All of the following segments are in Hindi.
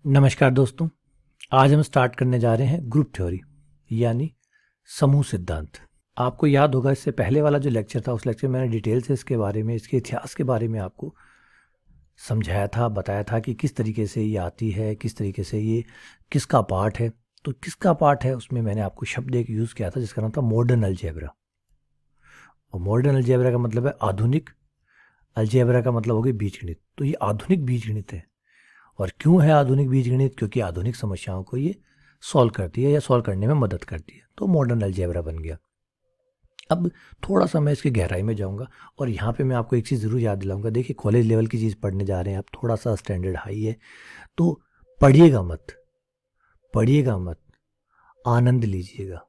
नमस्कार दोस्तों। आज हम स्टार्ट करने जा रहे हैं ग्रुप थ्योरी यानी समूह सिद्धांत। आपको याद होगा इससे पहले वाला जो लेक्चर था उस लेक्चर में मैंने डिटेल से इसके बारे में, इसके इतिहास के बारे में आपको समझाया था, बताया था कि किस तरीके से ये आती है, किस तरीके से ये किसका पार्ट है। तो किसका पार्ट है उसमें मैंने आपको शब्द एक यूज़ किया था जिसका नाम था मॉडर्न अलजेब्रा। और मॉडर्न अलजेब्रा का मतलब है आधुनिक, अलजेब्रा का मतलब हो गया बीजगणित। तो ये आधुनिक बीजगणित है। और क्यों है आधुनिक बीजगणित? क्योंकि आधुनिक समस्याओं को ये सॉल्व करती है या सॉल्व करने में मदद करती है। तो मॉडर्न अलजेब्रा बन गया। अब थोड़ा सा मैं इसकी गहराई में जाऊंगा और यहाँ पे मैं आपको एक चीज़ ज़रूर याद दिलाऊंगा। देखिए, कॉलेज लेवल की चीज़ पढ़ने जा रहे हैं आप, थोड़ा सा स्टैंडर्ड हाई है, तो पढ़िएगा मत, पढ़िएगा मत, आनंद लीजिएगा,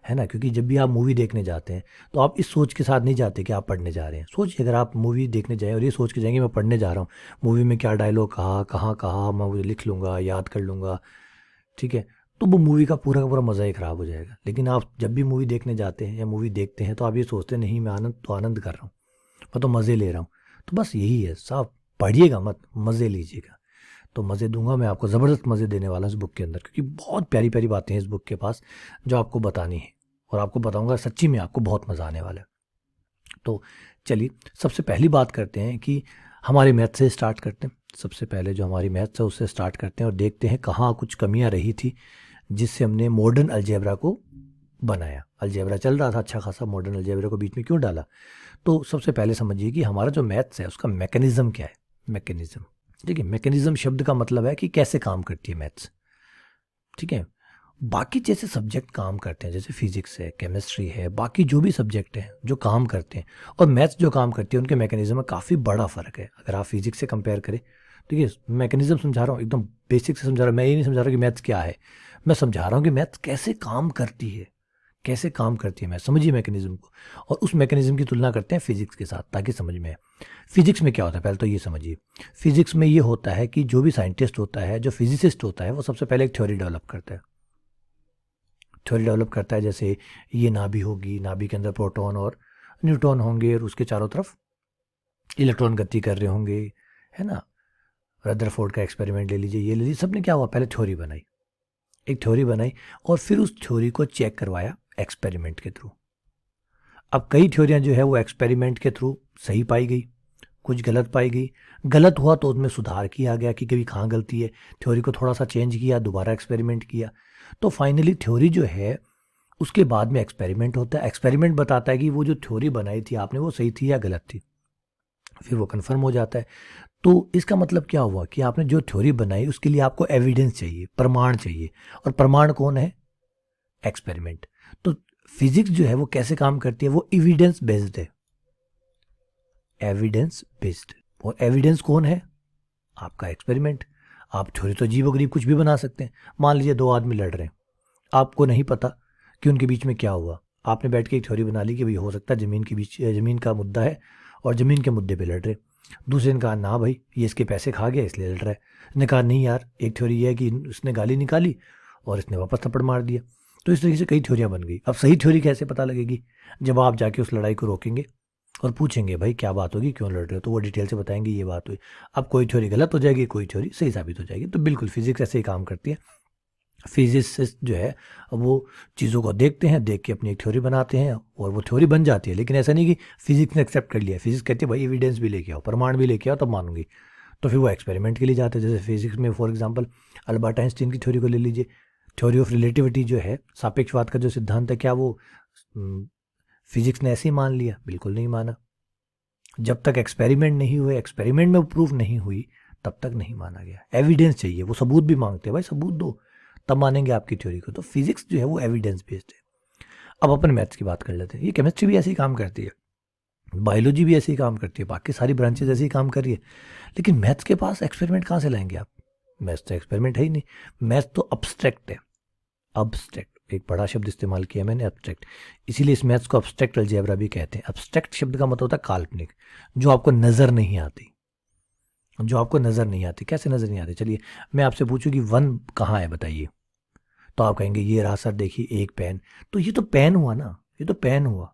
है ना। क्योंकि जब भी आप मूवी देखने जाते हैं तो आप इस सोच के साथ नहीं जाते कि आप पढ़ने जा रहे हैं। सोचिए, अगर आप मूवी देखने जाएं और ये सोच के जाएंगे मैं पढ़ने जा रहा हूँ, मूवी में क्या डायलॉग कहा, कहाँ कहा, मैं वो लिख लूँगा, याद कर लूँगा, ठीक है, तो वो मूवी का पूरा मज़ा ही ख़राब हो जाएगा। लेकिन आप जब भी मूवी देखने जाते हैं या मूवी देखते हैं तो आप ये सोचते हैं नहीं, मैं आनंद कर रहा हूँ, मैं तो मज़े ले रहा हूँ। तो बस यही है साहब, पढ़िएगा मत, मज़े लीजिएगा। तो मज़े दूंगा मैं आपको, ज़बरदस्त मज़े देने वाला हूँ इस बुक के अंदर, क्योंकि बहुत प्यारी प्यारी बातें हैं इस बुक के पास जो आपको बतानी है। और आपको बताऊंगा सच्ची में आपको बहुत मज़ा आने वाला है। तो चलिए सबसे पहली बात करते हैं कि हमारे मैथ से स्टार्ट करते हैं। सबसे पहले जो हमारी मैथ्स है उससे स्टार्ट करते हैं और देखते हैं कहाँ कुछ कमियां रही थी जिससे हमने मॉडर्न अलजेब्रा को बनाया। अलजेब्रा चल रहा था अच्छा खासा, मॉडर्न अलजेब्रा को बीच में क्यों डाला? तो सबसे पहले समझिए कि हमारा जो मैथ्स है उसका मैकेनिज्म क्या है। मैकेनिज्म, देखिए, मैकेनिज्म शब्द का मतलब है कि कैसे काम करती है मैथ्स, ठीक है। बाकी जैसे सब्जेक्ट काम करते हैं, जैसे फिजिक्स है, केमिस्ट्री है, बाकी जो भी सब्जेक्ट हैं जो काम करते हैं और मैथ्स जो काम करती है, उनके मैकेनिज्म में काफ़ी बड़ा फ़र्क है। अगर आप फिजिक्स से कंपेयर करें, देखिए मैकेनिज्म समझा रहा हूँ, एकदम बेसिक से समझा रहा हूँ। मैं ये नहीं समझा रहा कि मैथ्स क्या है, मैं समझा रहा हूँ कि मैथ्स कैसे काम करती है, कैसे काम करती है। मैं समझिए मैकेनिज्म को, और उस मैकेनिज्म की तुलना करते हैं फिजिक्स के साथ ताकि समझ में आए। फिजिक्स में क्या होता है पहले तो ये समझिए। फिजिक्स में ये होता है कि जो भी साइंटिस्ट होता है, जो फिजिसिस्ट होता है, वो सबसे पहले एक थ्योरी डेवलप करता है। थ्योरी डेवलप करता है, जैसे ये नाभि होगी, नाभि के अंदर प्रोटॉन और न्यूट्रॉन होंगे और उसके चारों तरफ इलेक्ट्रॉन गति कर रहे होंगे, है ना। रदरफोर्ड का एक्सपेरिमेंट ले लीजिए, ये ले लीजिए, सबने क्या हुआ, पहले थ्योरी बनाई, एक थ्योरी बनाई और फिर उस थ्योरी को चेक करवाया एक्सपेरिमेंट के थ्रू। अब कई थ्योरियां जो है वो एक्सपेरिमेंट के थ्रू सही पाई गई, कुछ गलत पाई गई। गलत हुआ तो उसमें सुधार किया गया कि कभी कहाँ गलती है, थ्योरी को थोड़ा सा चेंज किया, दोबारा एक्सपेरिमेंट किया। तो फाइनली थ्योरी जो है उसके बाद में एक्सपेरिमेंट होता है। एक्सपेरिमेंट बताता है कि वो जो थ्योरी बनाई थी आपने वो सही थी या गलत थी, फिर वो कंफर्म हो जाता है। तो इसका मतलब क्या हुआ कि आपने जो थ्योरी बनाई उसके लिए आपको एविडेंस चाहिए, प्रमाण चाहिए। और प्रमाण कौन है? एक्सपेरिमेंट। तो फिजिक्स जो है वो कैसे काम करती है? वो एविडेंस बेस्ड है, एविडेंस बेस्ड। और एविडेंस कौन है? आपका एक्सपेरिमेंट। आप थ्योरी तो अजीब गरीब कुछ भी बना सकते हैं। मान लीजिए दो आदमी लड़ रहे हैं, आपको नहीं पता कि उनके बीच में क्या हुआ, आपने बैठ के एक थ्योरी बना ली कि भाई हो सकता है जमीन के बीच, जमीन का मुद्दा है और जमीन के मुद्दे पे लड़ रहे। दूसरे ने कहा ना भाई ये इसके पैसे खा गया इसलिए लड़ रहा है। इसने कहा नहीं यार, एक थ्योरी ये है कि उसने गाली निकाली और इसने वापस थप्पड़ मार दिया। तो इस तरीके से कई थ्योरियां बन गई। अब सही थ्योरी कैसे पता लगेगी? जब आप जाके उस लड़ाई को रोकेंगे और पूछेंगे भाई क्या बात होगी, क्यों लड़ रहे हो, तो वो डिटेल से बताएंगे ये बात हुई। अब कोई थ्योरी गलत हो जाएगी, कोई थ्योरी सही साबित हो जाएगी। तो बिल्कुल फिजिक्स ऐसे ही काम करती है। फिजिसिस्ट जो है वो चीज़ों को देखते हैं, देख के अपनी एक थ्योरी बनाते हैं और वो थ्योरी बन जाती है। लेकिन ऐसा नहीं कि फिजिक्स ने एक्सेप्ट कर लिया, फिजिक्स कहती है भाई एविडेंस भी लेके आओ, प्रमाण भी लेके आओ तब मानूंगी। तो फिर वो एक्सपेरिमेंट के लिए जाते हैं। जैसे फिजिक्स में फॉर एग्जांपल अल्बर्ट आइंस्टीन की थ्योरी को ले लीजिए। थ्योरी ऑफ रिलेटिविटी जो है, सापेक्षवाद का जो सिद्धांत है, क्या वो फिजिक्स ने ऐसे ही मान लिया? बिल्कुल नहीं माना। जब तक एक्सपेरिमेंट नहीं हुए, एक्सपेरिमेंट में प्रूफ नहीं हुई, तब तक नहीं माना गया। एविडेंस चाहिए, वो सबूत भी मांगते हैं, भाई सबूत दो तब मानेंगे आपकी थ्योरी को। तो फिजिक्स जो है वो एविडेंस बेस्ड है। अब अपन मैथ्स की बात कर लेते हैं। ये केमिस्ट्री भी ऐसे ही काम करती है, बायोलॉजी भी ऐसे ही काम करती है, बाकी सारी ब्रांचेज ऐसे ही काम कर रही है। लेकिन मैथ्स के पास एक्सपेरिमेंट कहाँ से लाएंगे आप? मैथ्स तो एक्सपेरिमेंट है ही नहीं। मैथ्स तो अब्स्ट्रैक्ट है। अब्स्ट्रैक्ट एक बड़ा शब्द इस्तेमाल किया मैंने, अब्स्ट्रैक्ट। इसीलिए इस मैथ्स को अब्स्ट्रैक्ट अलजेब्रा भी कहते हैं। अब्स्ट्रैक्ट शब्द का मतलब होता है काल्पनिक, जो आपको नजर नहीं आती, जो आपको नजर नहीं आती। कैसे नजर नहीं आती? चलिए मैं आपसे पूछूं कि वन कहाँ है बताइए, तो आप कहेंगे ये रहा सर, देखिए एक पेन। तो ये तो पेन हुआ ना, ये तो पेन हुआ,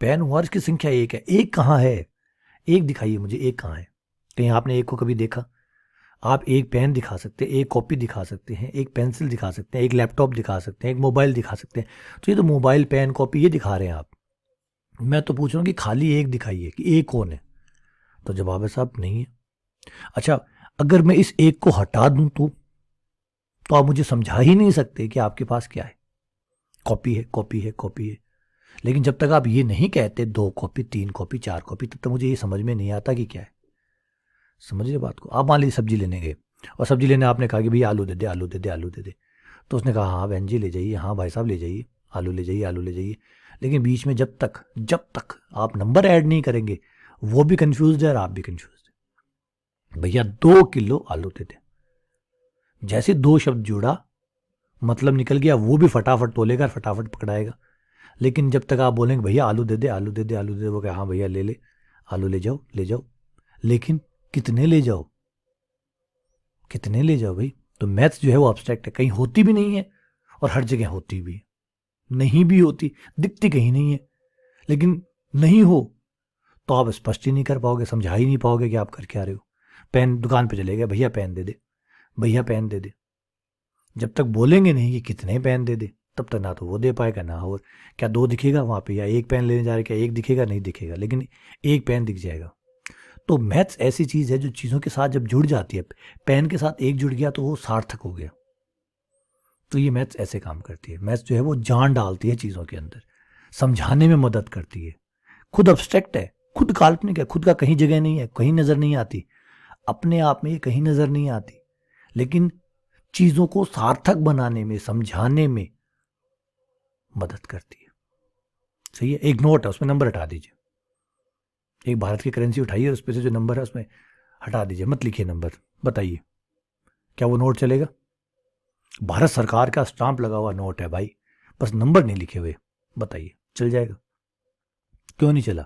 पेन हुआ और इसकी संख्या एक है। एक कहाँ है? एक दिखाइए मुझे, एक कहाँ है? कहीं आपने एक को कभी देखा? आप एक पेन दिखा सकते हैं, एक कॉपी दिखा सकते हैं, एक पेंसिल दिखा सकते हैं, एक लैपटॉप दिखा सकते हैं, एक मोबाइल दिखा सकते हैं। तो ये तो मोबाइल, पेन, कॉपी ये दिखा रहे हैं आप। मैं तो पूछ रहा हूँ कि खाली एक दिखाइए कि एक कौन है। तो जवाब है साहब नहीं है। अच्छा, अगर मैं इस एक को हटा दूं तो आप मुझे समझा ही नहीं सकते कि आपके पास क्या है। कॉपी है, कॉपी है, कॉपी है। लेकिन जब तक आप ये नहीं कहते 2 कॉपी, 3 कॉपी, 4 कॉपी, तब तक मुझे ये समझ में नहीं आता कि क्या है। समझ रहे बात को? आप मान लीजिए सब्जी लेने गए और सब्जी लेने आपने कहा कि भैया आलू दे दे, आलू दे दे, आलू दे दे। तो उसने कहा हाँ बहन जी ले जाइए, हाँ भाई साहब ले जाइए, आलू ले जाइए, आलू ले जाइए। लेकिन बीच में जब तक आप नंबर ऐड नहीं करेंगे, वो भी कंफ्यूज है और आप भी कंफ्यूज है। भैया 2 किलो आलू दे दे। जैसे 2 शब्द जुड़ा, मतलब निकल गया, वो भी फटाफट तोलेगा, फटाफट पकड़ाएगा। लेकिन जब तक आप बोलेंगे भैया आलू दे दे, आलू दे दे, आलू दे दे, वो कहे हाँ भैया ले ले, आलू ले जाओ, ले जाओ। लेकिन कितने ले जाओ, कितने ले जाओ भाई? तो मैथ्स जो है वो एब्स्ट्रैक्ट है, कहीं होती भी नहीं है और हर जगह होती भी है, नहीं भी होती, दिखती कहीं नहीं है। लेकिन नहीं हो तो आप स्पष्ट ही नहीं कर पाओगे, समझा ही नहीं पाओगे कि आप कर क्या रहे हो। पेन दुकान पे चले गए, भैया पेन दे दे, भैया पेन दे दे। जब तक बोलेंगे नहीं कि कितने पेन दे दे, तब तक ना तो वो दे पाएगा ना और क्या 2 दिखेगा वहाँ पे, या एक पेन लेने जा रहे क्या एक दिखेगा, नहीं दिखेगा, लेकिन एक पेन दिख जाएगा। तो मैथ्स ऐसी चीज़ है जो चीज़ों के साथ जब जुड़ जाती है, पेन के साथ एक जुड़ गया तो वो सार्थक हो गया। तो ये मैथ्स ऐसे काम करती है। मैथ्स जो है वो जान डालती है चीज़ों के अंदर, समझाने में मदद करती है। खुद अब्स्ट्रैक्ट है, खुद काल्पनिक है, खुद का कहीं जगह नहीं है, कहीं नज़र नहीं आती, अपने आप में ये कहीं नज़र नहीं आती, लेकिन चीज़ों को सार्थक बनाने में, समझाने में मदद करती है। सही है? एक नोट है, उसमें नंबर हटा दीजिए। एक भारत की करेंसी उठाइए और उस पर से जो नंबर है उसमें हटा दीजिए, मत लिखिए नंबर। बताइए क्या वो नोट चलेगा? भारत सरकार का स्टाम्प लगा हुआ नोट है भाई, बस नंबर नहीं लिखे हुए, बताइए चल जाएगा? क्यों नहीं चला?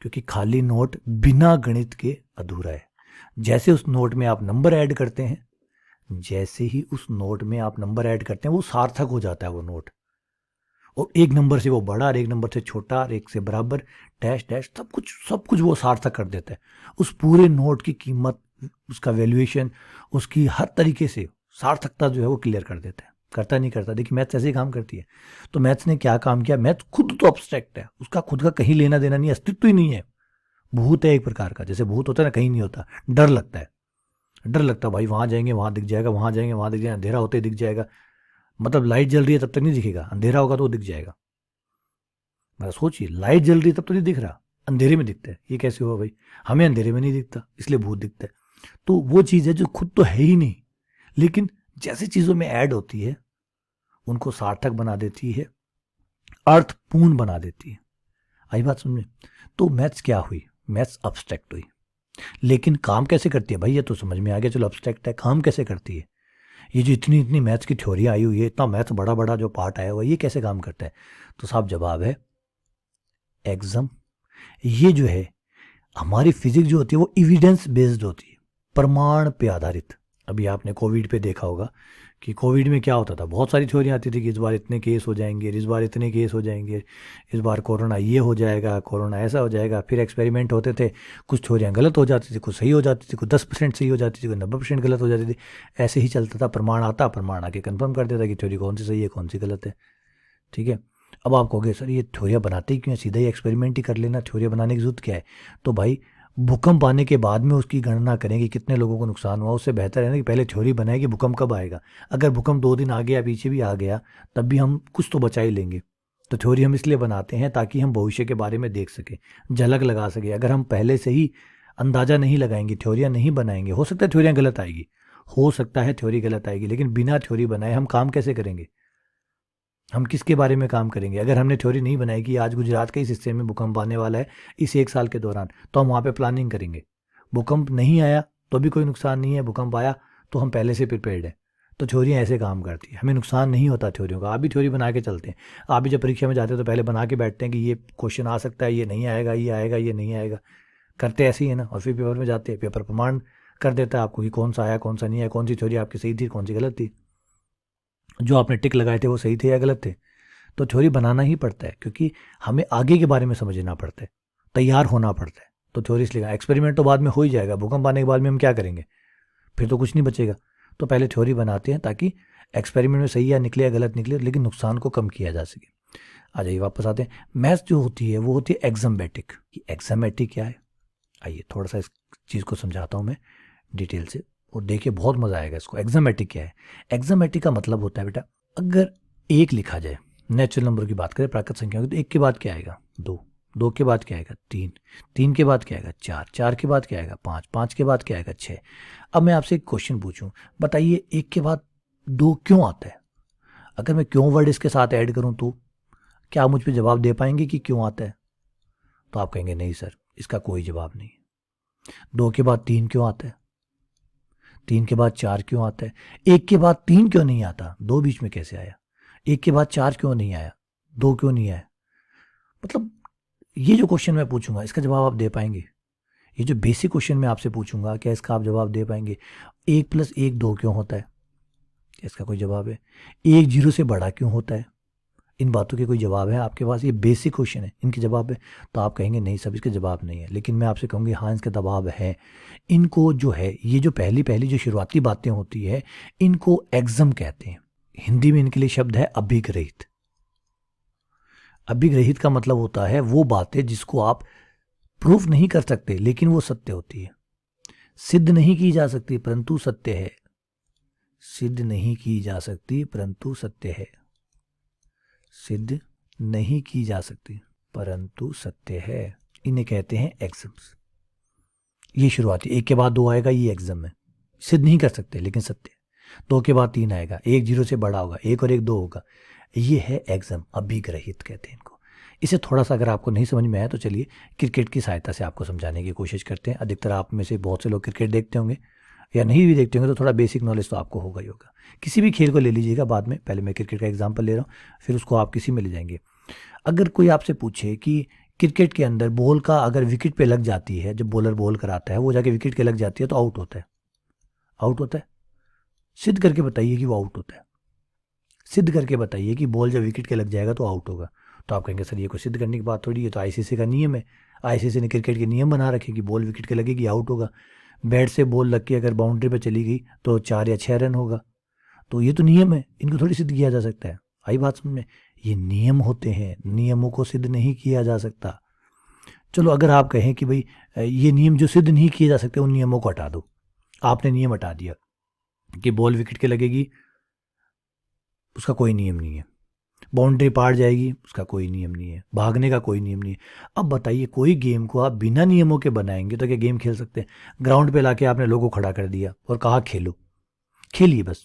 क्योंकि खाली नोट बिना गणित के अधूरा है। जैसे उस नोट में आप नंबर ऐड करते हैं, जैसे ही उस नोट में आप नंबर ऐड करते हैं वो सार्थक हो जाता है वो नोट। और एक नंबर से वो बड़ा और एक नंबर से छोटा और एक से बराबर, डैश डैश, सब कुछ वो सार्थक कर देता है। उस पूरे नोट की कीमत, उसका वैल्यूएशन, उसकी हर तरीके से सार्थकता जो है वो क्लियर कर देता है। करता नहीं करता? देखिए मैथ्स ऐसे ही काम करती है। तो मैथ्स ने क्या काम किया? मैथ्स खुद तो अब्स्ट्रैक्ट है, उसका खुद का कहीं लेना देना नहीं, अस्तित्व ही नहीं है। भूत है एक प्रकार का, जैसे भूत होता है ना, कहीं नहीं होता, डर लगता है। डर लगता है भाई, वहां जाएंगे वहां दिख जाएगा, वहां जाएंगे वहां दिख जाएगा, अंधेरा होते ही दिख जाएगा। मतलब लाइट जल रही है तब तक नहीं दिखेगा, अंधेरा होगा तो वो दिख जाएगा। मतलब सोचिए, लाइट जल रही है तब तो नहीं दिख रहा, अंधेरे में दिखता है। ये कैसे हुआ भाई? हमें अंधेरे में नहीं दिखता, इसलिए भूत दिखता है। तो वो चीज़ है जो खुद तो है ही नहीं, लेकिन जैसे चीज़ों में ऐड होती है उनको सार्थक बना देती है, अर्थपूर्ण बना देती है। आई बात समझे? तो मैथ्स क्या हुई? मैथ्स अब्स्ट्रैक्ट हुई। लेकिन काम कैसे करती है भाई? ये तो समझ में आ गया, चलो अब्स्ट्रैक्ट है, काम कैसे करती है? ये जो इतनी इतनी मैथ्स की थ्योरी आई हुई है, इतना मैथ्स बड़ा बड़ा जो पार्ट आया हुआ है, ये कैसे काम करता है? तो साहब जवाब है एग्जाम। ये जो है हमारी फिजिक्स जो होती है वो एविडेंस बेस्ड होती है, प्रमाण पे आधारित। अभी आपने कोविड पे देखा होगा कि कोविड में क्या होता था, बहुत सारी थ्योरी आती थी कि इस बार इतने केस हो जाएंगे, इस बार इतने केस हो जाएंगे, इस बार कोरोना ये हो जाएगा, कोरोना ऐसा हो जाएगा। फिर एक्सपेरिमेंट होते थे, कुछ थ्योरियाँ गलत हो जाती थी, कुछ सही हो जाती थी, कुछ 10% सही हो जाती थी, कुछ 90% गलत हो जाती थी। ऐसे ही चलता था, प्रमाण आता, प्रमाण आके कन्फर्म कर देता कि थ्योरी कौन सी सही है कौन सी गलत है। ठीक है? अब आप कहोगे सर ये थ्योरियाँ बनाते ही क्यों, सीधा ही एक्सपेरिमेंट ही कर लेना, थ्योरियाँ बनाने की जरूरत क्या है? तो भाई भूकंप आने के बाद में उसकी गणना करें कि कितने लोगों को नुकसान हुआ, उससे बेहतर है ना कि पहले थ्योरी बनाए कि भूकंप कब आएगा। अगर भूकंप 2 दिन आगे या पीछे भी आ गया तब भी हम कुछ तो बचा ही लेंगे। तो थ्योरी हम इसलिए बनाते हैं ताकि हम भविष्य के बारे में देख सकें, झलक लगा सकें। अगर हम पहले से ही अंदाज़ा नहीं लगाएंगे, थ्योरियाँ नहीं बनाएंगे, हो सकता है थ्योरियाँ गलत आएगी, हो सकता है थ्योरी गलत आएगी, लेकिन बिना थ्योरी बनाए हम काम कैसे करेंगे? हम किसके बारे में काम करेंगे? अगर हमने थ्योरी नहीं बनाई कि आज गुजरात के इस हिस्से में भूकंप आने वाला है इस 1 साल के दौरान, तो हम वहाँ पे प्लानिंग करेंगे। भूकंप नहीं आया तो भी कोई नुकसान नहीं है, भूकंप आया तो हम पहले से प्रिपेयर्ड हैं। तो थ्योरियाँ ऐसे काम करती है, हमें नुकसान नहीं होता थ्योरियों का। आप भी थ्योरी बना के चलते हैं, आप भी जब परीक्षा में जाते हैं तो पहले बना के बैठते हैं कि ये क्वेश्चन आ सकता है, ये नहीं आएगा, ये आएगा, ये नहीं आएगा, करते ऐसे ही है ना। और फिर पेपर में जाते हैं, पेपर प्रमाण कर देता है आपको कि कौन सा आया कौन सा नहीं आया, कौन सी थ्योरी आपकी सही थी कौन सी गलत थी, जो आपने टिक लगाए थे वो सही थे या गलत थे। तो थ्योरी बनाना ही पड़ता है क्योंकि हमें आगे के बारे में समझना पड़ता है, तैयार होना पड़ता है। तो थ्योरी इसलिए, एक्सपेरिमेंट तो बाद में हो ही जाएगा, भूकंप आने के बाद में हम क्या करेंगे? फिर तो कुछ नहीं बचेगा। तो पहले थ्योरी बनाते हैं ताकि एक्सपेरिमेंट में सही या निकले या गलत निकले, लेकिन नुकसान को कम किया जा सके। आ जाइए वापस आते हैं। मैथ्स जो होती है वो होती है एग्जामेटिक। एग्जामेटिक क्या है, आइए थोड़ा सा इस चीज़ को समझाता हूँ मैं डिटेल से, और देखिए बहुत मज़ा आएगा इसको। एग्जामेटिक क्या है? एग्जामेटिक का मतलब होता है बेटा, अगर एक लिखा जाए, नेचुरल नंबर की बात करें, प्राकृत संख्या की, तो एक के बाद क्या आएगा? दो, दो के बाद क्या आएगा? तीन, तीन के बाद क्या आएगा? चार, चार के बाद क्या आएगा? पाँच, पाँच के बाद क्या आएगा? छः। अब मैं आपसे एक क्वेश्चन पूछूं, बताइए एक के बाद दो क्यों आता है? अगर मैं क्यों वर्ड इसके साथ ऐड करूं तो क्या आप मुझ पे जवाब दे पाएंगे कि क्यों आता है? तो आप कहेंगे नहीं सर, इसका कोई जवाब नहीं है। दो के बाद तीन क्यों आता है? तीन के बाद चार क्यों आता है? एक के बाद तीन क्यों नहीं आता? दो बीच में कैसे आया? एक के बाद चार क्यों नहीं आया? दो क्यों नहीं आया? मतलब ये जो क्वेश्चन मैं पूछूंगा इसका जवाब आप दे पाएंगे? ये जो बेसिक क्वेश्चन मैं आपसे पूछूंगा, क्या इसका आप जवाब दे पाएंगे? एक प्लस एक दो क्यों होता है? इसका कोई जवाब है? एक जीरो से बड़ा क्यों होता है? इन बातों के कोई जवाब है आपके पास? ये बेसिक क्वेश्चन है, इनके जवाब है? तो आप कहेंगे नहीं सब इसके जवाब नहीं है। लेकिन मैं आपसे कहूँगी हाँ इसके जवाब है। इनको जो है, ये जो पहली पहली जो शुरुआती बातें होती है, इनको एग्जम कहते हैं। हिंदी में इनके लिए शब्द है अभिग्रहित। अभिग्रहित का मतलब होता है वो बातें जिसको आप प्रूफ नहीं कर सकते लेकिन वो सत्य होती है। सिद्ध नहीं की जा सकती परंतु सत्य है। सिद्ध नहीं की जा सकती परंतु सत्य है। सिद्ध नहीं की जा सकती परंतु सत्य है। इन्हें कहते हैं एग्जम्स। ये शुरुआती, एक के बाद दो आएगा, ये एग्जाम है। सिद्ध नहीं कर सकते लेकिन सत्य है। दो के बाद तीन आएगा, एक जीरो से बड़ा होगा, एक और एक दो होगा, ये है एग्जाम। अभिग्रहित कहते हैं इनको। इसे थोड़ा सा अगर आपको नहीं समझ में आया तो चलिए क्रिकेट की सहायता से आपको समझाने की कोशिश करते हैं। अधिकतर आप में से बहुत से लोग क्रिकेट देखते होंगे, या नहीं भी देखते होंगे तो थोड़ा बेसिक नॉलेज तो आपको होगा ही होगा। किसी भी खेल को ले लीजिएगा बाद में, पहले मैं क्रिकेट का एग्जाम्पल ले रहा हूँ, फिर उसको आप किसी में ले जाएंगे। अगर कोई आपसे पूछे कि क्रिकेट के अंदर बॉल का अगर विकेट पे लग जाती है, जब बॉलर बॉल कराता है वो जाके विकेट के लग जाती है तो आउट होता है? आउट होता है? सिद्ध करके बताइए कि वो आउट होता है। सिद्ध करके बताइए कि बॉल जब विकेट के लग जाएगा तो आउट होगा। तो आप कहेंगे सर ये कोई सिद्ध करने की बात थोड़ी है, तो आईसीसी का नियम है। आईसीसी ने क्रिकेट के नियम बना रखे कि बॉल विकेट के लगेगी आउट होगा। बैट से बॉल लग के अगर बाउंड्री पे चली गई तो 4 या 6 रन होगा। तो ये तो नियम है, इनको थोड़ी सिद्ध किया जा सकता है। आई बात समझ में? ये नियम होते हैं, नियमों को सिद्ध नहीं किया जा सकता। चलो अगर आप कहें कि भाई ये नियम जो सिद्ध नहीं किए जा सकते उन नियमों को हटा दो। आपने नियम हटा दिया कि बॉल विकेट के लगेगी, उसका कोई नियम नहीं है। बाउंड्री पार जाएगी, उसका कोई नियम नहीं है। भागने का कोई नियम नहीं है। अब बताइए कोई गेम को आप बिना नियमों के बनाएंगे तो क्या गेम खेल सकते हैं? ग्राउंड पे लाके आपने लोगों को खड़ा कर दिया और कहा खेलो, खेलिए बस।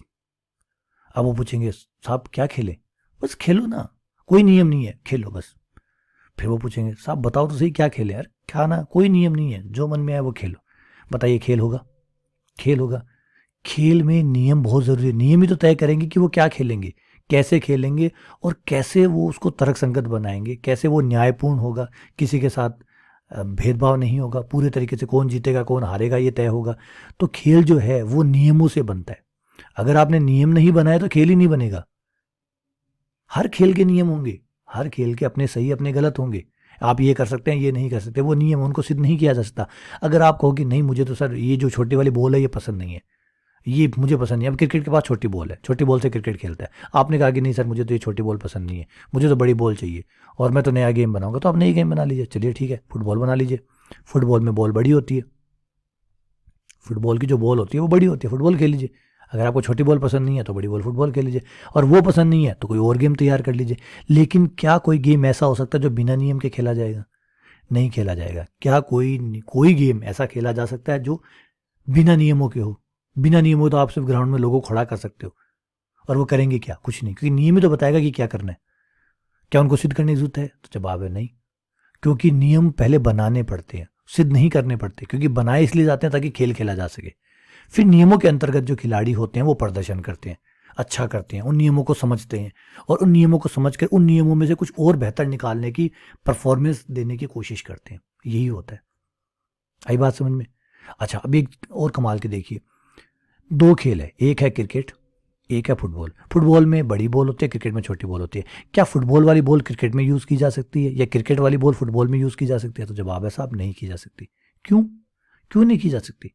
अब वो पूछेंगे साहब क्या खेले? बस खेलो ना, कोई नियम नहीं है, खेलो बस। फिर वो पूछेंगे साहब बताओ तो सही क्या खेले? यार क्या ना, कोई नियम नहीं है, जो मन में आए वो खेलो। बताइए खेल होगा? खेल होगा? खेल में नियम बहुत जरूरी है। नियम ही तो तय करेंगे कि वो क्या खेलेंगे, कैसे खेलेंगे, और कैसे वो उसको तर्कसंगत बनाएंगे, कैसे वो न्यायपूर्ण होगा, किसी के साथ भेदभाव नहीं होगा, पूरे तरीके से कौन जीतेगा कौन हारेगा ये तय होगा। तो खेल जो है वो नियमों से बनता है। अगर आपने नियम नहीं बनाए तो खेल ही नहीं बनेगा। हर खेल के नियम होंगे, हर खेल के अपने सही अपने गलत होंगे। आप ये कर सकते हैं, ये नहीं कर सकते, वो नियम उनको सिद्ध नहीं किया जा सकता। अगर आप कहो कि नहीं मुझे तो सर ये जो छोटी वाली बॉल है ये पसंद नहीं है, ये मुझे पसंद नहीं है। अब क्रिकेट के पास छोटी बॉल है, छोटी बॉल से क्रिकेट खेलता है। आपने कहा कि नहीं सर मुझे तो ये छोटी बॉल पसंद नहीं है, मुझे तो बड़ी बॉल चाहिए और मैं तो नया गेम बनाऊंगा। तो आप नई गेम बना लीजिए, चलिए ठीक है फुटबॉल बना लीजिए। फुटबॉल में बॉल बड़ी होती है, फुटबॉल की जो बॉल होती है वो बड़ी होती है, फुटबॉल खेल लीजिए। अगर आपको छोटी बॉल पसंद नहीं है तो बड़ी बॉल फुटबॉल खेल लीजिए, और वो पसंद नहीं है तो कोई और गेम तैयार कर लीजिए। लेकिन क्या कोई गेम ऐसा हो सकता है जो बिना नियम के खेला जाएगा? नहीं खेला जाएगा। क्या कोई गेम ऐसा खेला जा सकता है जो बिना नियमों के हो? बिना नियमों तो आप सिर्फ ग्राउंड में लोगों को खड़ा कर सकते हो, और वो करेंगे क्या? कुछ नहीं, क्योंकि नियम ही तो बताएगा कि क्या करना है। क्या उनको सिद्ध करने की जरूरत है? तो जवाब है नहीं, क्योंकि नियम पहले बनाने पड़ते हैं, सिद्ध नहीं करने पड़ते। क्योंकि बनाए इसलिए जाते हैं ताकि खेल खेला जा सके। फिर नियमों के अंतर्गत जो खिलाड़ी होते हैं वो प्रदर्शन करते हैं, अच्छा करते हैं, उन नियमों को समझते हैं, और उन नियमों को समझकर उन नियमों में से कुछ और बेहतर निकालने की, परफॉर्मेंस देने की कोशिश करते हैं। यही होता है। आई बात समझ में? अच्छा अब एक और कमाल के देखिए, दो खेल है, एक है क्रिकेट, एक है फुटबॉल। फुटबॉल में बड़ी बॉल होती है, क्रिकेट में छोटी बॉल होती है। क्या फुटबॉल वाली बॉल क्रिकेट में यूज़ की जा सकती है, या क्रिकेट वाली बॉल फुटबॉल में यूज़ की जा सकती है? तो जवाब है साहब नहीं की जा सकती। क्यों? क्यों नहीं की जा सकती?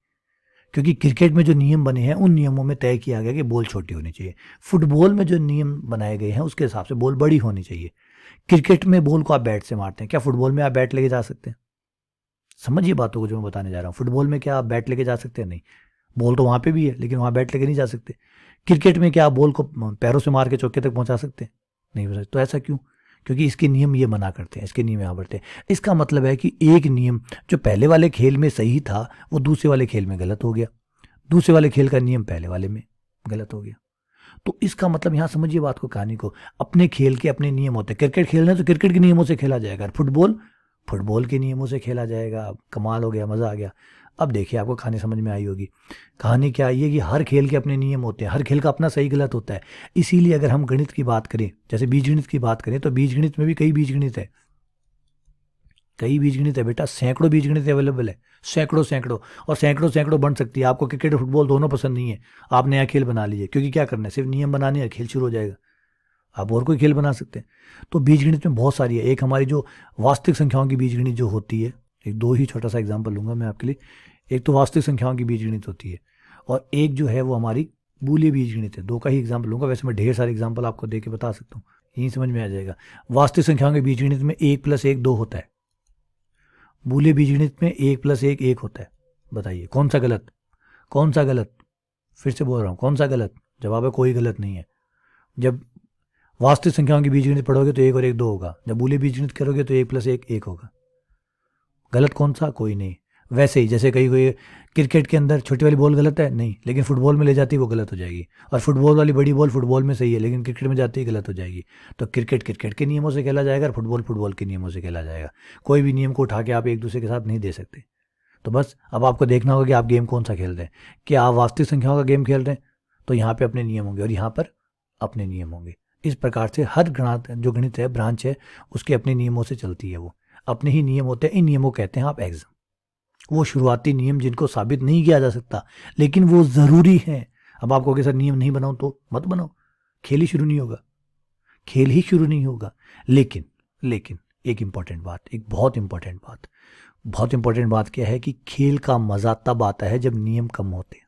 क्योंकि क्रिकेट में जो नियम बने हैं उन नियमों में तय किया गया कि बॉल छोटी होनी चाहिए। फुटबॉल में जो नियम बनाए गए हैं उसके हिसाब से बॉल बड़ी होनी चाहिए। क्रिकेट में बॉल को आप बैट से मारते हैं, क्या फुटबॉल में आप बैट लेके जा सकते हैं? समझिए बातों को जो मैं बताने जा रहा हूँ। फुटबॉल में क्या आप बैट लेके जा सकते हैं? नहीं। बॉल तो वहाँ पे भी है लेकिन वहाँ बैट लेके नहीं जा सकते। क्रिकेट में क्या आप बॉल को पैरों से मार के चौके तक पहुँचा सकते हैं? नहीं हो सकते। तो ऐसा क्यों? क्योंकि इसके नियम ये मना करते हैं, इसके नियम यहाँ बढ़ते हैं। इसका मतलब है कि एक नियम जो पहले वाले खेल में सही था वो दूसरे वाले खेल में गलत हो गया, दूसरे वाले खेल का नियम पहले वाले में गलत हो गया। तो इसका मतलब यहाँ समझिए बात को, कहानी को। अपने खेल के अपने नियम होते हैं। क्रिकेट खेलना है तो क्रिकेट के नियमों से खेला जाएगा, फुटबॉल फुटबॉल के नियमों से खेला जाएगा। कमाल हो गया, मज़ा आ गया। अब देखिए आपको कहानी समझ में आई होगी। कहानी क्या आई है कि हर खेल के अपने नियम होते हैं, हर खेल का अपना सही गलत होता है। इसीलिए अगर हम गणित की बात करें, जैसे बीजगणित की बात करें, तो बीजगणित में भी कई बीजगणित है, कई बीजगणित है बेटा, सैकड़ों बीजगणित अवेलेबल है, सैकड़ों सैकड़ों, और सैकड़ों सैकड़ों बन सकती है। आपको क्रिकेट और फुटबॉल दोनों पसंद नहीं है, आप नया खेल बना लीजिए, क्योंकि क्या करना है, सिर्फ नियम बनाने हैं, खेल शुरू हो जाएगा। आप और कोई खेल बना सकते हैं। तो बीजगणित में बहुत सारी है। एक हमारी जो वास्तविक संख्याओं की बीजगणित जो होती है, एक दो ही छोटा सा एग्जांपल लूंगा मैं आपके लिए। एक तो वास्तविक संख्याओं की बीजगणित होती है, और एक जो है वो हमारी बूलियन बीजगणित है। दो का ही एग्जाम्पल लूंगा, वैसे मैं ढेर सारे एग्जाम्पल आपको दे के बता सकता हूँ, यही समझ में आ जाएगा। वास्तविक संख्याओं के बीजगणित में 1+1 2 होता है, बूलियन बीजगणित में 1+1 1 होता है। बताइए कौन सा गलत, कौन सा गलत? फिर से बोल रहा हूँ, कौन सा गलत? जवाब है कोई गलत नहीं है। जब वास्तविक संख्याओं की बीजगणित पढ़ोगे तो 1 और 1 2 होगा, जब बूलियन बीजगणित करोगे तो 1+1 1 होगा। गलत कौन सा? कोई नहीं। वैसे ही जैसे कहीं कोई क्रिकेट के अंदर छोटी वाली बॉल गलत है नहीं, लेकिन फुटबॉल में ले जाती है वो गलत हो जाएगी, और फुटबॉल वाली बड़ी बॉल फुटबॉल में सही है लेकिन क्रिकेट में जाती है गलत हो जाएगी। तो क्रिकेट क्रिकेट के नियमों से खेला जाएगा और फुटबॉल फुटबॉल के नियमों से खेला जाएगा। कोई भी नियम को उठा के आप एक दूसरे के साथ नहीं दे सकते। तो बस अब आपको देखना होगा कि आप गेम कौन सा खेल रहे हैं। क्या आप वास्तविक संख्याओं का गेम खेल रहे हैं तो यहाँ पे अपने नियम होंगे और यहाँ पर अपने नियम होंगे। इस प्रकार से हर गणित जो गणित है, ब्रांच है, उसके अपने नियमों से चलती है, वो अपने ही नियम होते हैं। इन नियमों कहते हैं आप एग्जाम, वो शुरुआती नियम जिनको साबित नहीं किया जा सकता लेकिन वो ज़रूरी है। अब आपको अगर सर नियम नहीं बनाओ तो मत बनाओ, खेल ही शुरू नहीं होगा, खेल ही शुरू नहीं होगा। लेकिन लेकिन एक इम्पॉर्टेंट बात, एक बहुत इंपॉर्टेंट बात, बहुत इंपॉर्टेंट बात क्या है कि खेल का मज़ा तब आता है जब नियम कम होते हैं।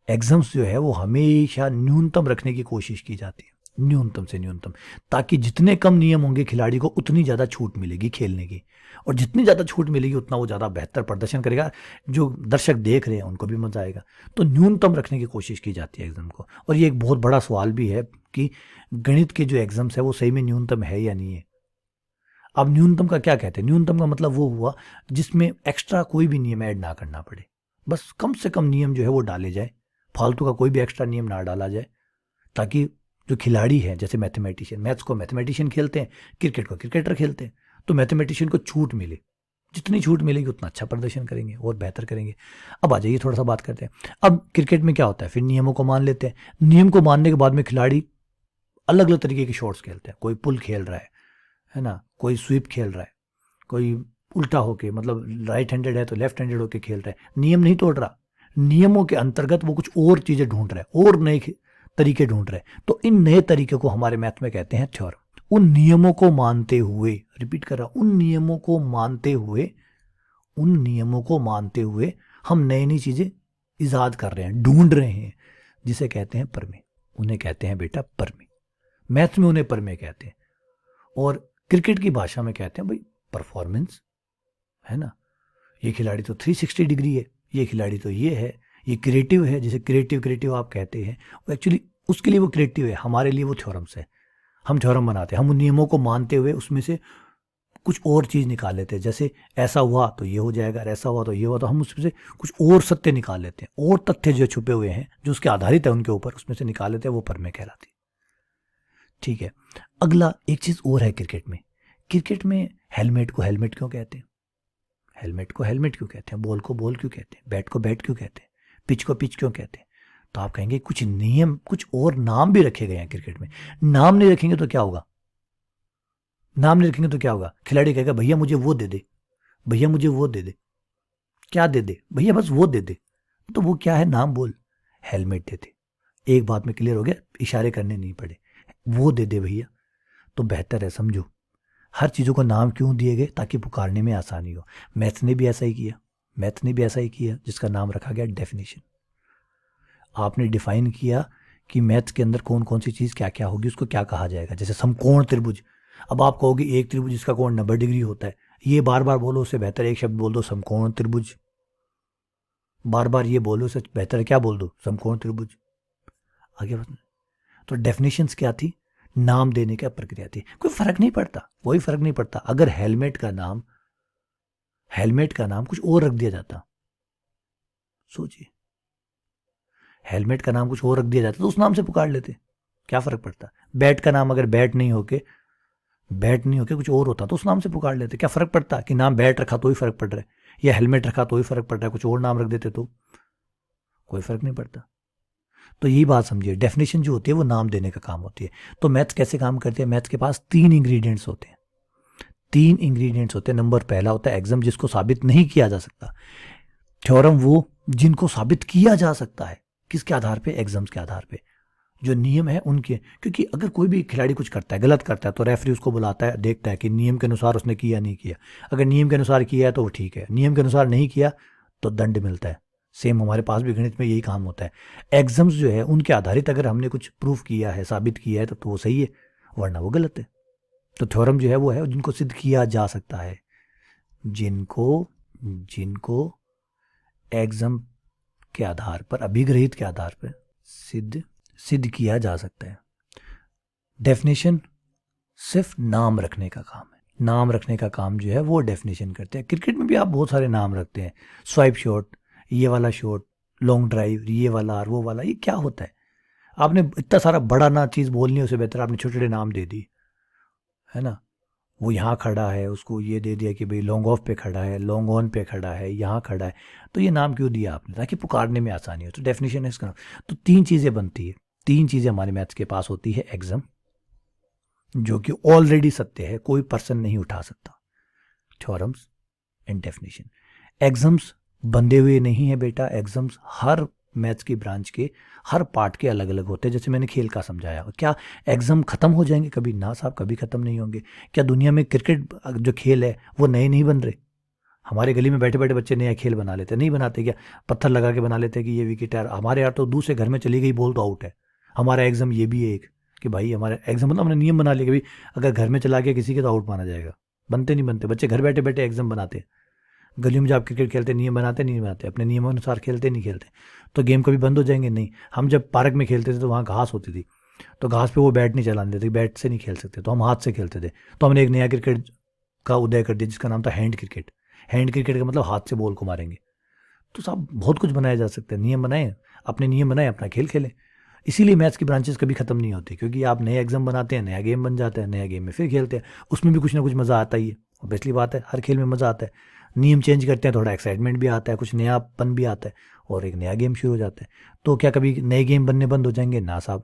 एग्जाम्स जो है वो हमेशा न्यूनतम रखने की कोशिश की जाती है, न्यूनतम से न्यूनतम, ताकि जितने कम नियम होंगे खिलाड़ी को उतनी ज़्यादा छूट मिलेगी खेलने की, और जितनी ज़्यादा छूट मिलेगी उतना वो ज़्यादा बेहतर प्रदर्शन करेगा, जो दर्शक देख रहे हैं उनको भी मज़ा आएगा। तो न्यूनतम रखने की कोशिश की जाती है एग्ज़ाम को। और ये एक बहुत बड़ा सवाल भी है कि गणित के जो एग्ज़ाम्स है वो सही में न्यूनतम है या नहीं है। अब न्यूनतम का क्या कहते हैं? न्यूनतम का मतलब वो हुआ जिसमें एक्स्ट्रा कोई भी नियम ऐड ना करना पड़े, बस कम से कम नियम जो है वो डाले जाए, फालतू का कोई भी एक्स्ट्रा नियम ना डाला जाए, ताकि जो खिलाड़ी है, जैसे मैथमेटिशियन, मैथ्स को मैथमेटिशियन खेलते हैं, क्रिकेट को क्रिकेटर खेलते हैं, तो मैथमेटिशियन को छूट मिले, जितनी छूट मिलेगी उतना अच्छा प्रदर्शन करेंगे और बेहतर करेंगे। अब आ जाइए थोड़ा सा बात करते हैं। अब क्रिकेट में क्या होता है, फिर नियमों को मान लेते हैं, नियम को मानने के बाद में खिलाड़ी अलग अलग तरीके के शॉट्स खेलते हैं। कोई पुल खेल रहा है ना, कोई स्वीप खेल रहा है, कोई उल्टा होके, मतलब राइट हैंडेड है तो लेफ्ट हैंडेड होके खेल रहा है, नियम नहीं तोड़ रहा, नियमों के अंतर्गत वो कुछ और चीजें ढूंढ रहा है और नए तरीके ढूंढ रहे हैं। तो इन नए तरीके को हमारे मैथ में कहते हैं थ्योरम। उन नियमों को मानते हुए, रिपीट कर रहा हूं, उन नियमों को मानते हुए, उन नियमों को मानते हुए हम नई नई चीजें इजाद कर रहे हैं, ढूंढ रहे हैं, जिसे कहते हैं प्रमेय। उन्हें कहते हैं बेटा प्रमेय। मैथ में उन्हें प्रमेय कहते हैं, और क्रिकेट की भाषा में कहते हैं भाई परफॉर्मेंस, है ना। ये खिलाड़ी तो 360 डिग्री है, ये खिलाड़ी तो ये है, ये क्रिएटिव है, जिसे क्रिएटिव आप कहते हैं, वो एक्चुअली उसके लिए वो क्रिएटिव है, हमारे लिए वो थ्योरम्स है। हम थ्योरम बनाते हैं, हम उन नियमों को मानते हुए उसमें से कुछ और चीज़ निकाल लेते हैं। जैसे ऐसा हुआ तो ये हो जाएगा, ऐसा हुआ तो ये हुआ, तो हम उसमें से कुछ और सत्य निकाल लेते हैं, और तथ्य जो छुपे हुए हैं जो उसके आधारित है उनके ऊपर, उसमें से निकाल लेते हैं, वो प्रमेय कहलाती है। ठीक है। अगला एक चीज़ और है क्रिकेट में। क्रिकेट में हेलमेट को हेलमेट क्यों कहते हैं? हेलमेट को हेलमेट क्यों कहते हैं? बॉल को बॉल क्यों कहते हैं? बैट को बैट क्यों कहते हैं? पिच को पिच क्यों कहते हैं? तो आप कहेंगे कुछ नियम, कुछ और नाम भी रखे गए हैं क्रिकेट में। नाम नहीं रखेंगे तो क्या होगा? नाम नहीं रखेंगे तो क्या होगा? खिलाड़ी कहेगा भैया मुझे वो दे दे, भैया मुझे वो दे दे। क्या दे दे? भैया बस वो दे दे। तो वो क्या है? नाम बोल, हेलमेट दे दे। एक बात में क्लियर हो गया, इशारे करने नहीं पड़े, वो दे दे भैया। तो बेहतर है, समझो हर चीज़ों को नाम क्यों दिए गए? ताकि पुकारने में आसानी हो। मैथ्स ने भी ऐसा ही किया, मैथ ने भी ऐसा ही किया, जिसका नाम रखा गया डेफिनेशन। आपने डिफाइन किया कि मैथ्स के अंदर कौन कौन सी चीज़ क्या क्या होगी, उसको क्या कहा जाएगा। जैसे समकोण त्रिभुज, अब आप कहोगे एक त्रिभुज जिसका कोण 90 डिग्री होता है, ये बार बार बोलो, उससे बेहतर एक शब्द बोल दो समकोण त्रिभुज। बार बार ये बोलो, उससे बेहतर क्या बोल दो, समकोण त्रिभुज। आगे बढ़ना। तो डेफिनेशंस क्या थी, नाम देने का प्रक्रिया थी। कोई फर्क नहीं पड़ता, कोई फर्क नहीं पड़ता अगर हेलमेट का नाम कुछ और रख दिया जाता। सोचिए, हेलमेट का नाम कुछ और रख दिया जाता तो उस नाम से पुकार लेते, क्या फर्क पड़ता। बैट का नाम अगर बैट नहीं होके कुछ और होता तो उस नाम से पुकार लेते, क्या फर्क पड़ता कि नाम बैट रखा तो ही फर्क पड़ रहा है, या हेलमेट रखा तो ही फर्क पड़ रहा है, कुछ और नाम रख देते तो कोई फर्क नहीं पड़ता। तो यही बात समझिए, डेफिनेशन जो होती है वो नाम देने का काम होती है। तो मैथ्स कैसे काम करती है, मैथ्स के पास 3 इंग्रेडिएंट्स होते हैं। 3 इंग्रेडिएंट्स होते हैं। नंबर पहला होता है एग्जाम, जिसको साबित नहीं किया जा सकता। थ्योरम वो जिनको साबित किया जा सकता है, किसके आधार पे, एग्जाम्स के आधार पे, जो नियम है उनके। क्योंकि अगर कोई भी खिलाड़ी कुछ करता है, गलत करता है, तो रेफरी उसको बुलाता है, देखता है कि नियम के अनुसार उसने किया नहीं किया। अगर नियम के अनुसार किया है तो वो ठीक है, नियम के अनुसार नहीं किया तो दंड मिलता है। सेम हमारे पास भी गणित में यही काम होता है। एग्जाम्स जो है उनके आधारित अगर हमने कुछ प्रूफ किया है, साबित किया है, तो वो सही है, वरना वो गलत है। तो थ्योरम जो है वो है जिनको सिद्ध किया जा सकता है, जिनको एग्जाम के आधार पर, अभिग्रहित के आधार पर सिद्ध किया जा सकता है। डेफिनेशन सिर्फ नाम रखने का काम है। नाम रखने का काम जो है वो डेफिनेशन करते हैं। क्रिकेट में भी आप बहुत सारे नाम रखते हैं, स्वाइप शॉट, ये वाला शॉट, लॉन्ग ड्राइव, ये वाला और वो वाला। ये क्या होता है, आपने इतना सारा बड़ा ना चीज़ बोलनी है, उससे बेहतर आपने छोटे छोटे नाम दे दी, है ना। वो यहाँ खड़ा है, उसको ये दे दिया कि भाई लॉन्ग ऑफ पे खड़ा है, लॉन्ग ऑन पे खड़ा है, यहाँ खड़ा है। तो ये नाम क्यों दिया आपने, ताकि पुकारने में आसानी हो। तो डेफिनेशन है इसका। तो 3 चीज़ें बनती है, 3 चीज़ें हमारे मैथ्स के पास होती है। एग्जाम, जो कि ऑलरेडी सत्य है, कोई पर्सन नहीं उठा सकता। Theorems and definition. एग्जाम्स बंधे हुए नहीं है बेटा। एग्जाम्स हर मैथ्स की ब्रांच के हर पार्ट के अलग अलग होते हैं। जैसे मैंने खेल का समझाया, क्या एग्जाम खत्म हो जाएंगे कभी, ना साहब, कभी खत्म नहीं होंगे। क्या दुनिया में क्रिकेट जो खेल है वो नए नहीं बन रहे। हमारे गली में बैठे बैठे बच्चे नया खेल बना लेते, नहीं बनाते क्या, पत्थर लगा के बना लेते कि ये विकेट है। हमारे यार तो दूसरे घर में चली गई बॉल तो आउट है। हमारा एग्जाम ये भी है एक कि भाई हमारा एग्जाम, मतलब हमने नियम बना लिया कि भाई अगर घर में चला गया किसी के तो आउट माना जाएगा। बनते नहीं बनते, बच्चे घर बैठे बैठे एग्जाम बनाते। गलियों में जब क्रिकेट खेलते, नियम बनाते नहीं बनाते, अपने नियमों अनुसार खेलते नहीं खेलते, तो गेम कभी बंद हो जाएंगे नहीं। हम जब पार्क में खेलते थे तो वहाँ घास होती थी, तो घास पे वो बैट नहीं चलाने देते, बैट से नहीं खेल सकते, तो हम हाथ से खेलते थे। तो हमने एक नया क्रिकेट का उदय कर दिया जिसका नाम था हैंड क्रिकेट। हैंड क्रिकेट का मतलब हाथ से बॉल को मारेंगे। तो साहब बहुत कुछ बनाया जा सकता है। नियम बनाए, अपने नियम बनाए, अपना खेल खेलें। इसीलिए मैथ्स की ब्रांचेस कभी खत्म नहीं होती, क्योंकि आप नए एग्जाम बनाते हैं, नया गेम बन जाता है, नया गेम में फिर खेलते हैं, उसमें भी कुछ ना कुछ मज़ा आता ही है। ऑब्वियसली बात है, हर खेल में मज़ा आता है। नियम चेंज करते हैं, थोड़ा एक्साइटमेंट भी आता है, कुछ नयापन भी आता है, और एक नया गेम शुरू हो जाता है। तो क्या कभी नए गेम बनने बंद हो जाएंगे, ना साहब।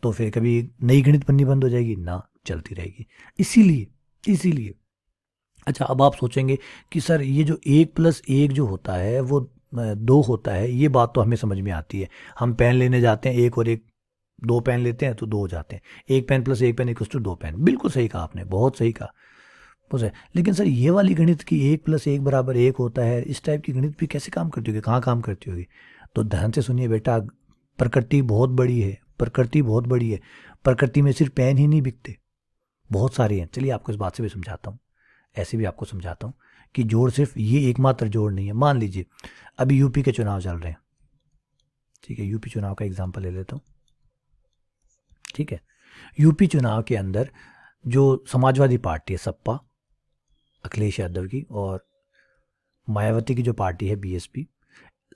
तो फिर कभी नई गणित बननी बंद हो जाएगी, ना, चलती रहेगी। इसीलिए अच्छा, अब आप सोचेंगे कि सर ये जो 1+1 जो होता है वो 2 होता है, ये बात तो हमें समझ में आती है। हम पेन लेने जाते हैं, 1 और 1, 2 पेन लेते हैं तो 2 हो जाते हैं। 1 पेन + 1 पेन = 2 पेन। बिल्कुल सही कहा आपने, बहुत सही कहा। लेकिन सर ये वाली गणित की 1+1 = 1 होता है, इस टाइप की गणित भी कैसे काम करती होगी, कहाँ काम करती होगी। तो ध्यान से सुनिए बेटा, प्रकृति बहुत बड़ी है, प्रकृति में सिर्फ पेन ही नहीं बिकते, बहुत सारे हैं। चलिए आपको इस बात से भी समझाता हूँ, ऐसे भी आपको समझाता हूँ कि जोड़ सिर्फ ये एकमात्र जोड़ नहीं है। मान लीजिए अभी यूपी के चुनाव चल रहे हैं, ठीक है, यूपी चुनाव का एग्जाम्पल ले लेता हूँ, ठीक है। यूपी चुनाव के अंदर जो समाजवादी पार्टी है, सपा, अखिलेश यादव की, और मायावती की जो पार्टी है, बीएसपी,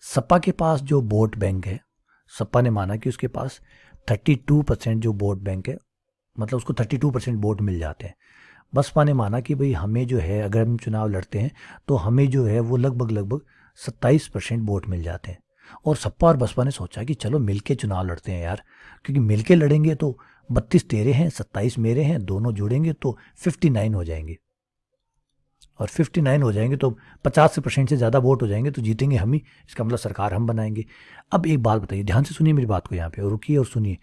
सपा के पास जो वोट बैंक है, सपा ने माना कि उसके पास 32% जो वोट बैंक है, मतलब उसको 32% वोट मिल जाते हैं। बसपा ने माना कि भाई हमें जो है, अगर हम चुनाव लड़ते हैं तो हमें जो है वो लगभग 27% वोट मिल जाते हैं। और सपा और बसपा ने सोचा कि चलो मिलके चुनाव लड़ते हैं यार, क्योंकि मिलके लड़ेंगे तो 32 तेरे हैं, 27 मेरे हैं, दोनों जुड़ेंगे तो 59 हो जाएंगे, और 59 हो जाएंगे तो 50% से ज़्यादा वोट हो जाएंगे, तो जीतेंगे हम ही, इसका मतलब सरकार हम बनाएंगे। अब एक बात बताइए, ध्यान से सुनिए मेरी बात को यहाँ पे, और रुकिए और सुनिए।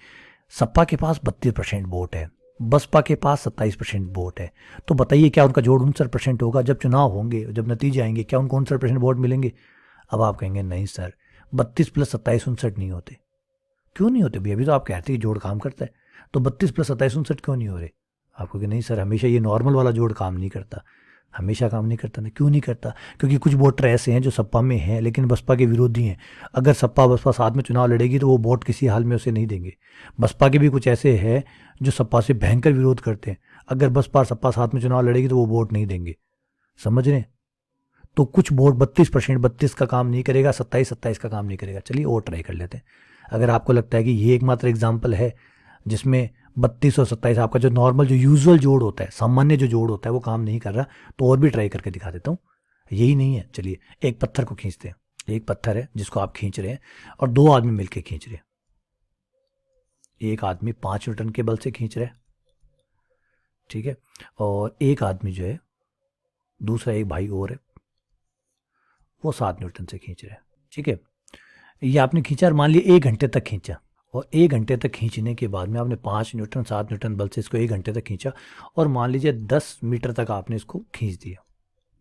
सपा के पास 32% वोट है, बसपा के पास 27% वोट है, तो बताइए क्या उनका जोड़ 59% होगा। जब चुनाव होंगे, जब नतीजे आएंगे, क्या उनको 59% वोट मिलेंगे? अब आप कहेंगे नहीं सर 32 + 27 59 नहीं होते। क्यों नहीं होते भैया? अभी तो आप कहते हैं कि जोड़ काम करता है, तो 32 + 27 59 क्यों नहीं हो रहे? आपको कि नहीं सर हमेशा ये नॉर्मल वाला जोड़ काम नहीं करता। हमेशा काम नहीं करता ना? क्यों नहीं करता? क्योंकि कुछ वोटर ऐसे हैं जो सपा में हैं लेकिन बसपा के विरोधी हैं। अगर सपा बसपा साथ में चुनाव लड़ेगी तो वो वोट किसी हाल में उसे नहीं देंगे। बसपा के भी कुछ ऐसे हैं जो सपा से भयंकर विरोध करते हैं। अगर बसपा और सपा साथ में चुनाव लड़ेगी तो वो वोट नहीं देंगे। समझ रहे हैं? तो कुछ वोट 32% 32 का काम नहीं करेगा, 27 का काम नहीं करेगा। चलिए और ट्राई कर लेते हैं। अगर आपको लगता है कि ये एकमात्र एग्जाम्पल है जिसमें 32 और 27 आपका जो नॉर्मल जो यूजुअल जोड़ होता है, सामान्य जो जोड़ होता है वो काम नहीं कर रहा, तो और भी ट्राई करके दिखा देता हूँ। यही नहीं है, चलिए एक पत्थर को खींचते हैं। एक पत्थर है जिसको आप खींच रहे हैं और 2 आदमी मिलकर खींच रहे हैं। एक आदमी 5 न्यूटन के बल से खींच रहा है, ठीक है, और एक आदमी जो है दूसरा एक भाई और है वो 7 न्यूटन से खींच रहा है, ठीक है। ये आपने खींचा और मान लिया 1 घंटे तक खींचा, और 1 घंटे तक खींचने के बाद में आपने 5 न्यूटन 7 न्यूटन बल से इसको 1 घंटे तक खींचा, और मान लीजिए 10 मीटर तक आपने इसको खींच दिया,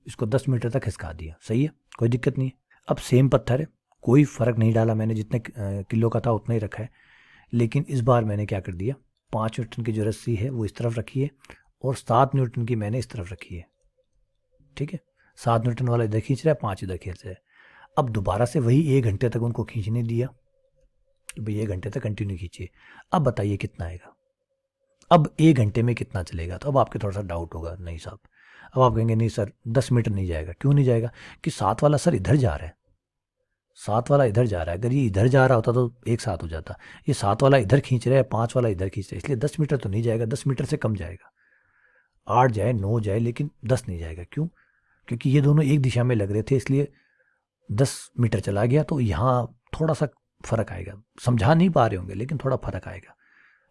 इसको 10 मीटर तक खिसका दिया। सही है, कोई दिक्कत नहीं है। अब सेम पत्थर है, कोई फ़र्क नहीं डाला मैंने, जितने किलो का था उतना ही रखा है, लेकिन इस बार मैंने क्या कर दिया, 5 न्यूटन की जो रस्सी है वो इस तरफ रखी है और 7 न्यूटन की मैंने इस तरफ रखी है, ठीक है। 7 न्यूटन वाला इधर खींच रहा है, 5 इधर खींच रहा है। अब दोबारा से वही 1 घंटे तक उनको खींचने दिया, भाई 1 घंटे तक कंटिन्यू खींचिए। अब बताइए कितना आएगा, अब 1 घंटे में कितना चलेगा? तो अब आपके थोड़ा सा डाउट होगा, नहीं साहब। अब आप कहेंगे नहीं सर 10 मीटर नहीं जाएगा। क्यों नहीं जाएगा? कि 7 वाला सर इधर जा रहा है, 7 वाला इधर जा रहा है। अगर ये इधर जा रहा होता तो एक साथ हो जाता। ये 7 वाला इधर खींच रहा है, 5 वाला इधर खींच रहा है, इसलिए 10 मीटर तो नहीं जाएगा। 10 मीटर से कम जाएगा, 8 जाए 9 जाए, लेकिन 10 नहीं जाएगा। क्यों? क्योंकि ये दोनों एक दिशा में लग रहे थे, इसलिए 10 मीटर चला गया। तो यहाँ थोड़ा सा फर्क आएगा, समझा नहीं पा रहे होंगे लेकिन थोड़ा फर्क आएगा,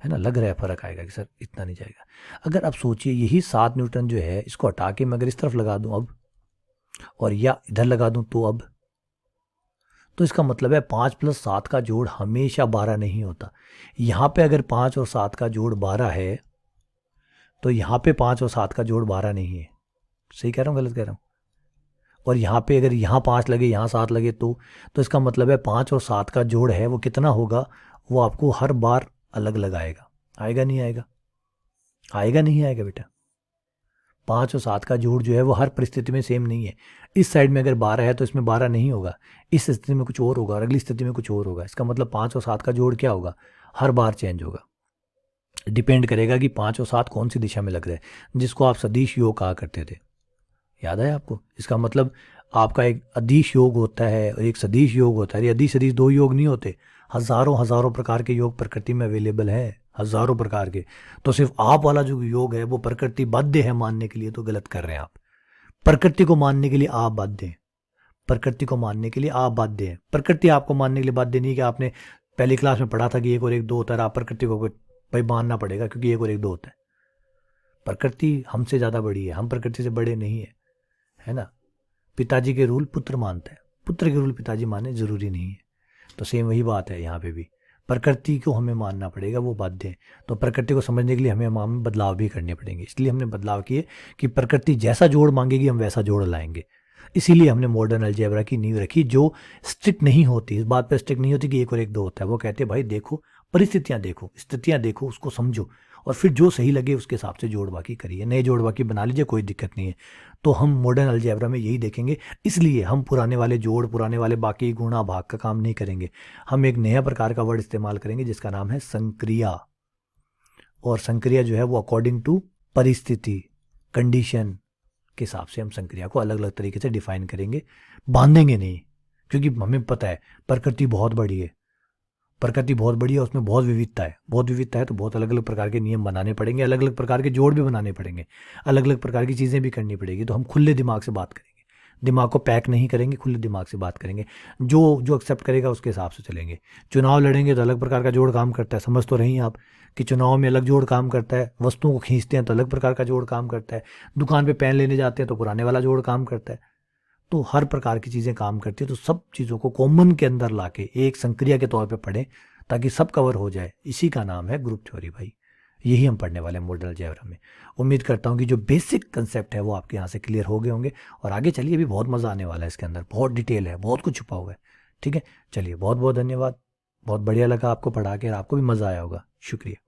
है ना, लग रहा है फर्क आएगा कि सर इतना नहीं जाएगा। अगर आप सोचिए यही 7 न्यूटन जो है इसको हटा के मैं अगर इस तरफ लगा दूं अब, और या इधर लगा दूं, तो अब तो इसका मतलब है 5 + 7 का जोड़ हमेशा 12 नहीं होता। यहाँ पे अगर 5 और 7 का जोड़ 12 है तो यहाँ पे 5 और 7 का जोड़ 12 नहीं है। सही कह रहा हूँ, गलत कह रहा हूँ? और यहाँ पे अगर यहाँ 5 लगे यहाँ 7 लगे तो इसका मतलब है 5 और 7 का जोड़ है वो कितना होगा, वो आपको हर बार अलग अलग आएगा। आएगा नहीं आएगा? आएगा नहीं आएगा बेटा? 5 और 7 का जोड़ जो है वो हर परिस्थिति में सेम नहीं है। इस साइड में अगर 12 है तो इसमें 12 नहीं होगा, इस स्थिति में कुछ और होगा और अगली स्थिति में कुछ और होगा। इसका मतलब 5 और 7 का जोड़ क्या होगा, हर बार चेंज होगा। डिपेंड करेगा कि 5 और 7 कौन सी दिशा में लग रहे हैं, जिसको आप सदिश योग कहा करते थे। याद है आपको? इसका मतलब आपका एक अदिश योग होता है और एक सदिश योग होता है। ये अदिश सदिश 2 योग नहीं होते, हजारों हजारों प्रकार के योग प्रकृति में अवेलेबल है, हजारों प्रकार के। तो सिर्फ आप वाला जो योग है वो प्रकृति बाध्य है मानने के लिए, तो गलत कर रहे हैं आप। प्रकृति को मानने के लिए आप बाध्य हैं, प्रकृति को मानने के लिए आप बाध्य हैं। प्रकृति आपको मानने के लिए बाध्य नहीं कि आपने पहली क्लास में पढ़ा था कि 1 और 1 2 होता है, आप प्रकृति को भाई मानना पड़ेगा क्योंकि 1 और 1 2 होता है। प्रकृति हमसे ज़्यादा बड़ी है, हम प्रकृति से बड़े नहीं है, है ना। पिताजी के रूल पुत्र मानता है, पुत्र के रूल पिताजी माने जरूरी नहीं है। तो सेम वही बात है यहाँ पे भी, प्रकृति को हमें मानना पड़ेगा, वो बाध्य है। तो प्रकृति को समझने के लिए हमें में बदलाव भी करने पड़ेंगे, इसलिए हमने बदलाव किए कि प्रकृति जैसा जोड़ मांगेगी हम वैसा जोड़ लाएंगे। इसीलिए हमने मॉडर्न अलजेब्रा की नींव रखी, जो स्ट्रिक्ट नहीं होती, इस बात पर स्ट्रिक्ट नहीं होती कि 1 और 1 2 होता है। वो कहते हैं भाई देखो परिस्थितियाँ देखो, स्थितियाँ देखो, उसको समझो और फिर जो सही लगे उसके हिसाब से जोड़ बाकी करिए, नए जोड़ बाकी बना लीजिए, कोई दिक्कत नहीं है। तो हम मॉडर्न अलजेब्रा में यही देखेंगे, इसलिए हम पुराने वाले जोड़, पुराने वाले बाकी गुणा भाग का काम नहीं करेंगे। हम एक नया प्रकार का वर्ड इस्तेमाल करेंगे जिसका नाम है संक्रिया। और संक्रिया जो है वो अकॉर्डिंग टू परिस्थिति, कंडीशन के हिसाब से हम संक्रिया को अलग अलग तरीके से डिफाइन करेंगे, बांधेंगे नहीं। क्योंकि हमें पता है प्रकृति बहुत बड़ी है, प्रकृति बहुत बड़ी है, उसमें बहुत विविधता है, बहुत विविधता है। तो बहुत अलग अलग प्रकार के नियम बनाने पड़ेंगे, अलग अलग प्रकार के जोड़ भी बनाने पड़ेंगे, अलग अलग प्रकार की चीज़ें भी करनी पड़ेगी। तो हम खुले दिमाग से बात करेंगे, दिमाग को पैक नहीं करेंगे, खुले दिमाग से बात करेंगे। जो जो एक्सेप्ट करेगा उसके हिसाब से चलेंगे। चुनाव लड़ेंगे तो अलग प्रकार का जोड़ काम करता है, समझ तो रही आप कि चुनाव में अलग जोड़ काम करता है। वस्तुओं को खींचते हैं तो अलग प्रकार का जोड़ काम करता है। दुकान पे पेन लेने जाते हैं तो पुराने वाला जोड़ काम करता है। तो हर प्रकार की चीज़ें काम करती है। तो सब चीज़ों को कॉमन के अंदर लाके एक संक्रिया के तौर पे पढ़ें ताकि सब कवर हो जाए। इसी का नाम है ग्रुप थ्योरी भाई, यही हम पढ़ने वाले हैं मॉडल अलजेब्रा में। उम्मीद करता हूँ कि जो बेसिक कंसेप्ट है वो आपके यहाँ से क्लियर हो गए होंगे, और आगे चलिए अभी बहुत मज़ा आने वाला है, इसके अंदर बहुत डिटेल है, बहुत कुछ छुपा हुआ है। ठीक है, चलिए बहुत बहुत धन्यवाद, बहुत बढ़िया लगा आपको पढ़ा के, और आपको भी मज़ा आया होगा। शुक्रिया।